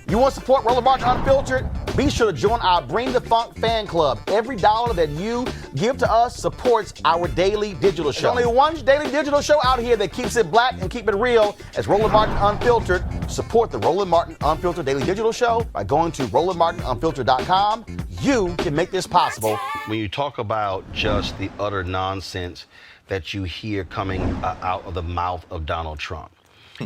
You want to support Roland Martin Unfiltered? Be sure to join our Bring the Funk fan club. Every dollar that you give to us supports our daily digital show. There's only one daily digital show out here that keeps it black and keep it real. As Roland Martin Unfiltered. Support the Roland Martin Unfiltered daily digital show by going to RolandMartinUnfiltered.com. You can make this possible. When you talk about just the utter nonsense that you hear coming out of the mouth of Donald Trump,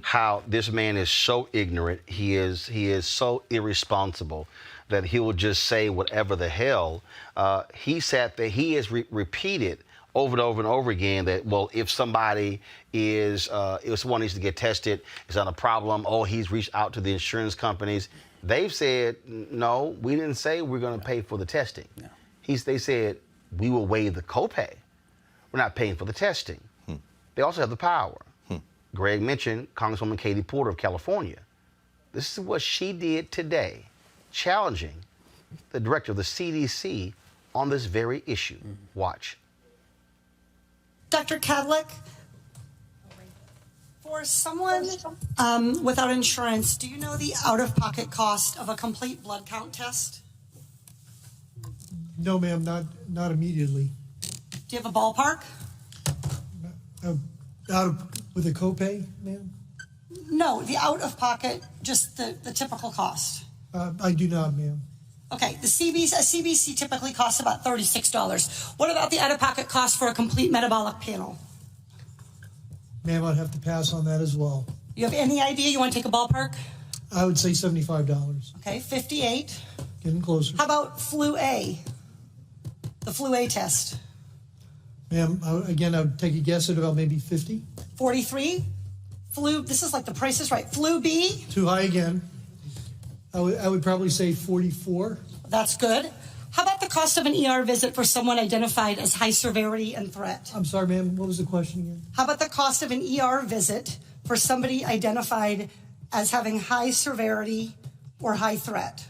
how this man is so ignorant, he is so irresponsible that he will just say whatever the hell. He sat there, he has repeated over and over and over again that, well, if somebody if someone needs to get tested, it's not a problem. Oh, he's reached out to the insurance companies. They've said, no, we didn't say we're going to pay for the testing. No. They said, we will waive the copay. We're not paying for the testing. They also have the power. Greg mentioned Congresswoman Katie Porter of California. This is what she did today, challenging the director of the CDC on this very issue. Watch. Dr. Kadlik, for someone without insurance, do you know the out-of-pocket cost of a complete blood count test? No, ma'am, not immediately. Do you have a ballpark? With a copay, ma'am? No, the out-of-pocket, just the typical cost. I do not, ma'am. Okay, a CBC typically costs about $36. What about the out-of-pocket cost for a complete metabolic panel? Ma'am, I'd have to pass on that as well. You have any idea? You want to take a ballpark? I would say $75. Okay, $58. Getting closer. How about flu A? The flu A test. Ma'am, again, I would take a guess at about maybe 50. 43. Flu, this is like the Price is Right. Flu B. Too high again. I would probably say 44. That's good. How about the cost of an ER visit for someone identified as high severity and threat? I'm sorry, ma'am, what was the question again? How about the cost of an ER visit for somebody identified as having high severity or high threat?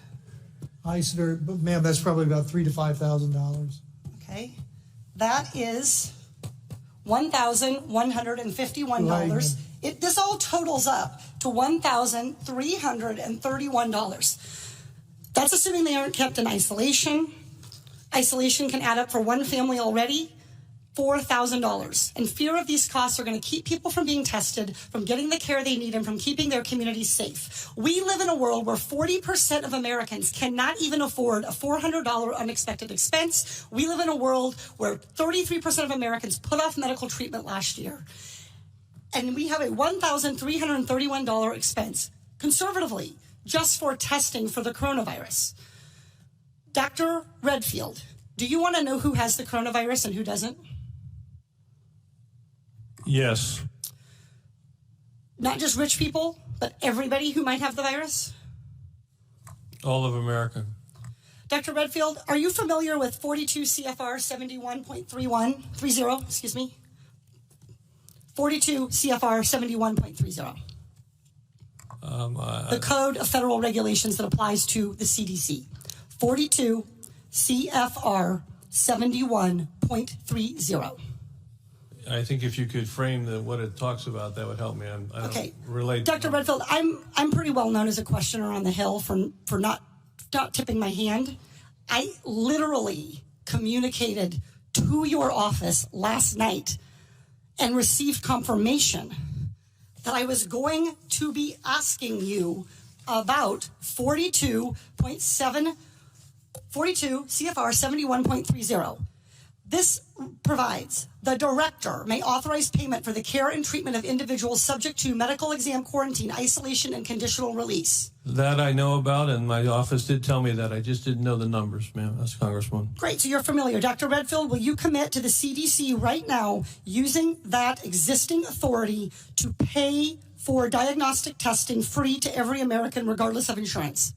High severity, but ma'am, that's probably about $3,000 to $5,000. Okay. That is $1,151. This all totals up to $1,331. That's assuming they aren't kept in isolation. Isolation can add up for one family already, $4,000. And fear of these costs are going to keep people from being tested, from getting the care they need, and from keeping their communities safe. We live in a world where 40% of Americans cannot even afford a $400 unexpected expense. We live in a world where 33% of Americans put off medical treatment last year. And we have a $1,331 expense, conservatively, just for testing for the coronavirus. Dr. Redfield, do you want to know who has the coronavirus and who doesn't? Yes. Not just rich people, but everybody who might have the virus? All of America. Dr. Redfield, are you familiar with 42 CFR 71.30, excuse me? 42 CFR 71.30. The Code of Federal Regulations that applies to the CDC. 42 CFR 71.30. I think if you could frame what it talks about, that would help me. I don't relate. Dr. Redfield, I'm pretty well known as a questioner on the Hill for not tipping my hand. I literally communicated to your office last night and received confirmation that I was going to be asking you about 42 CFR 71.30. This provides the director may authorize payment for the care and treatment of individuals subject to medical exam, quarantine, isolation, and conditional release. That I know about, and my office did tell me that. I just didn't know the numbers, ma'am. That's Congresswoman. Great, so you're familiar. Dr. Redfield, will you commit to the CDC right now using that existing authority to pay for diagnostic testing free to every American regardless of insurance?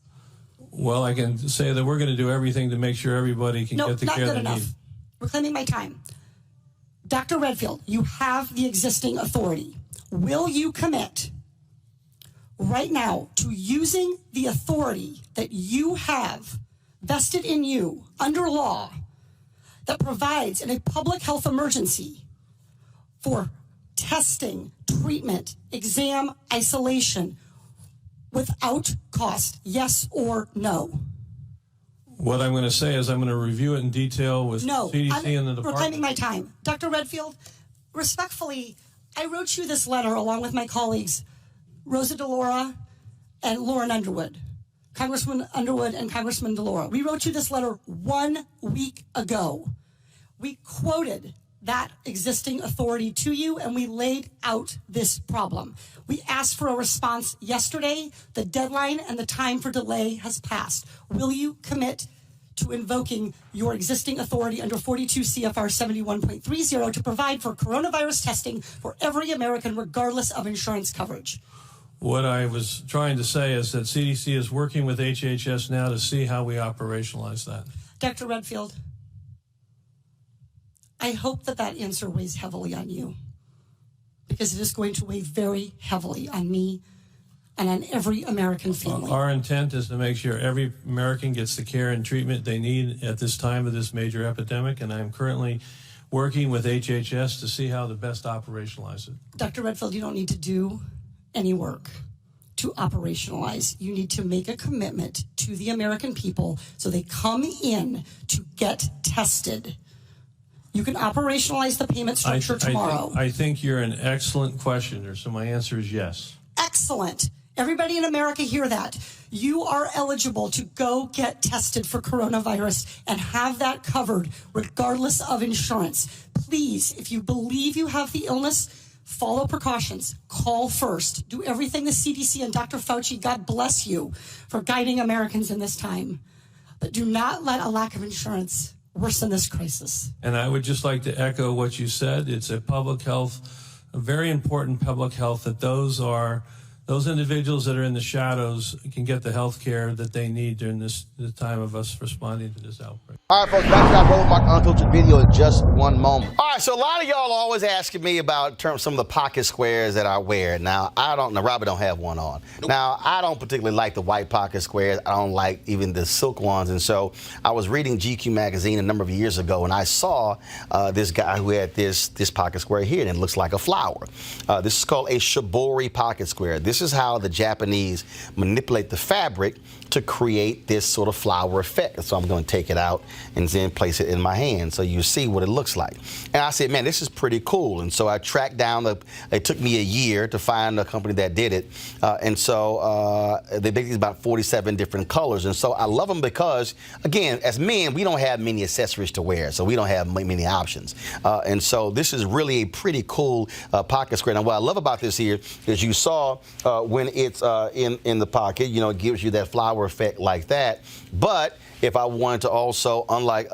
Well, I can say that we're going to do everything to make sure everybody can get the care they need. Reclaiming my time. Dr. Redfield, you have the existing authority. Will you commit right now to using the authority that you have vested in you under law that provides in a public health emergency for testing, treatment, exam, isolation, without cost? Yes or no? What I'm going to say is I'm going to review it in detail with CDC and the department. Reclaiming my time. Dr. Redfield, respectfully, I wrote you this letter along with my colleagues, Rosa DeLaura and Lauren Underwood, Congressman Underwood and Congressman DeLaura. We wrote you this letter 1 week ago. We quoted that existing authority to you, and we laid out this problem. We asked for a response yesterday. The deadline and the time for delay has passed. Will you commit to invoking your existing authority under 42 CFR 71.30 to provide for coronavirus testing for every American, regardless of insurance coverage? What I was trying to say is that CDC is working with HHS now to see how we operationalize that. Dr. Redfield, I hope that that answer weighs heavily on you, because it is going to weigh very heavily on me and on every American family. Our intent is to make sure every American gets the care and treatment they need at this time of this major epidemic, and I'm currently working with HHS to see how to best operationalize it. Dr. Redfield, you don't need to do any work to operationalize. You need to make a commitment to the American people so they come in to get tested. You can operationalize the payment structure tomorrow. I think you're an excellent questioner, so my answer is yes. Excellent. Everybody in America hear that. You are eligible to go get tested for coronavirus and have that covered regardless of insurance. Please, if you believe you have the illness, follow precautions. Call first. Do everything the CDC and Dr. Fauci, God bless you, for guiding Americans in this time. But do not let a lack of insurance worsen this crisis. And I would just like to echo what you said. It's a public health, a very important public health, that those individuals that are in the shadows can get the health care that they need during the time of us responding to this outbreak. All right, folks, back to our Roland Unfiltered video in just one moment. All right, so a lot of y'all are always asking me about some of the pocket squares that I wear. Now, Robert don't have one on. Nope. Now, I don't particularly like the white pocket squares. I don't like even the silk ones. And so I was reading GQ magazine a number of years ago, and I saw this guy who had this pocket square here, and it looks like a flower. This is called a shibori pocket square. This is how the Japanese manipulate the fabric to create this sort of flower effect. So I'm going to take it out and then place it in my hand so you see what it looks like. And I said, man, this is pretty cool. And so I tracked down it took me a year to find a company that did it. And so they basically about 47 different colors. And so I love them because, again, as men, we don't have many accessories to wear, so we don't have many options. And so this is really a pretty cool pocket square. Now, what I love about this here is you saw when it's in the pocket, it gives you that flower effect like that. But if I wanted to also, unlike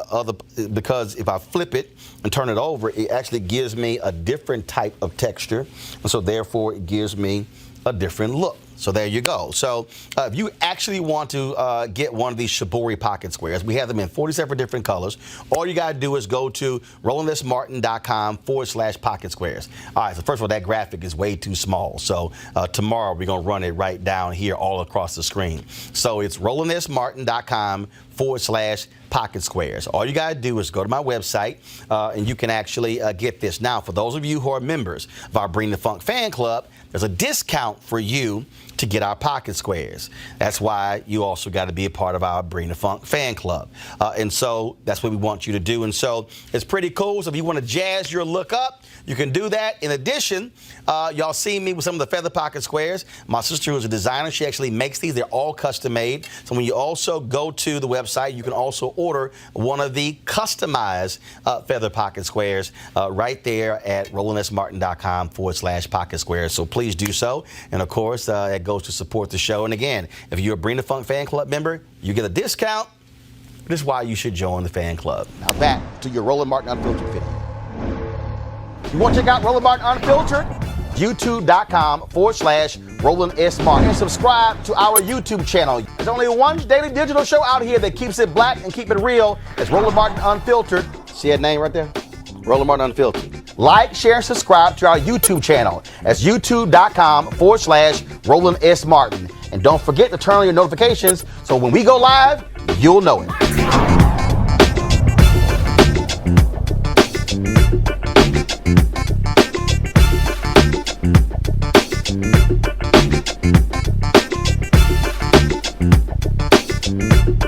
because if I flip it and turn it over, it actually gives me a different type of texture. And so therefore it gives me a different look. So there you go. So if you actually want to get one of these shibori pocket squares, we have them in 47 different colors. All you got to do is go to RolandSMartin.com/pocket squares. All right, so first of all, that graphic is way too small. So tomorrow we're going to run it right down here all across the screen. So it's RolandSMartin.com/pocket squares. All you got to do is go to my website and you can actually get this. Now, for those of you who are members of our Bring the Funk fan club, there's a discount for you to get our pocket squares. That's why you also got to be a part of our Bring the Funk fan club. And so that's what we want you to do. And so it's pretty cool. So if you want to jazz your look up, you can do that. In addition, y'all see me with some of the feather pocket squares. My sister, who's a designer, she actually makes these. They're all custom made. So when you also go to the website, you can also order one of the customized feather pocket squares right there at RolandSMartin.com/pocket squares. So please do so. And of course, it goes to support the show. And again, if you're a Bring the Funk fan club member, you get a discount. This is why you should join the fan club. Now back to your Roland Martin Unfiltered video. You want to check out Roland Martin Unfiltered? YouTube.com/Roland S. Martin. And subscribe to our YouTube channel. There's only one daily digital show out here that keeps it black and keep it real. It's Roland Martin Unfiltered. See that name right there? Roland Martin Unfiltered. Like, share, and subscribe to our YouTube channel. That's YouTube.com/Roland S. Martin. And don't forget to turn on your notifications so when we go live, you'll know it. Roland.